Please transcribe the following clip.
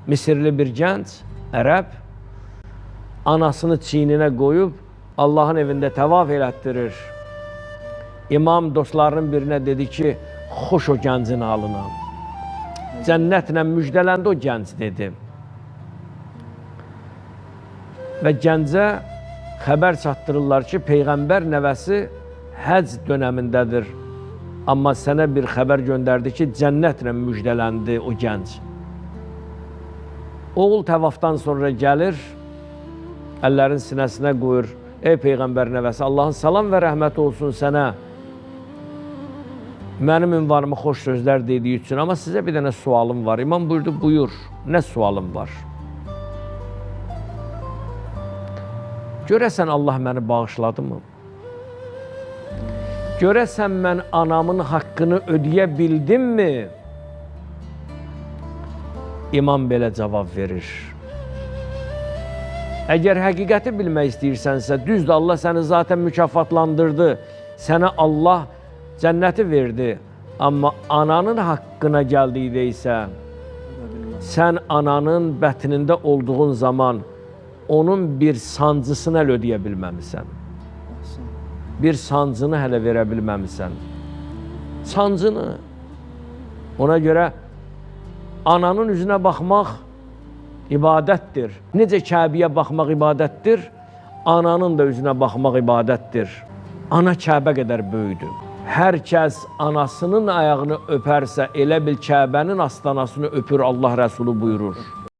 Misirli bir gənc, ərəb, anasını çiyninə qoyub Allahın evində təvaf elətdirir. İmam dostlarının birinə dedi ki, xoş o gəncin halına. Cənnətlə müjdələndi o gənc dedi. Və gəncə xəbər çatdırırlar ki, Peyğəmbər nəvəsi həc dönəmindədir. Amma sənə bir xəbər göndərdi ki, cənnətlə müjdələndi o gənc. Oğul təvafdan sonra gəlir, əllərin sinəsinə qoyur. Ey Peyğəmbər nəvəsi, Allahın salam və rəhməti olsun sənə. Mənim ünvanımı xoş sözlər dediyi üçün, amma sizə bir dənə sualım var. İmam buyurdu, buyur. Nə sualım var? Görəsən Allah məni bağışladı mı? Görəsən mən anamın haqqını ödəyə bildim mi? İmam belə cavab verir. Əgər həqiqəti bilmək istəyirsənsə, düzdür, Allah səni zaten mükafatlandırdı. Sənə Allah cənnəti verdi. Amma ananın haqqına gəldikdə isə, sən ananın bətnində olduğun zaman onun bir sancısını hələ ödəyə bilməmisən. Bir sancını hələ verə bilməmisən. Sancını. Ona görə ananın üzünə baxmaq ibadətdir. Necə Kəbəyə baxmaq ibadətdir, ananın da üzünə baxmaq ibadətdir. Ana Kəbə qədər böyüdür. Hər kəs anasının ayağını öpərsə, elə bil Kəbənin astanasını öpür, Allah Rəsulü buyurur.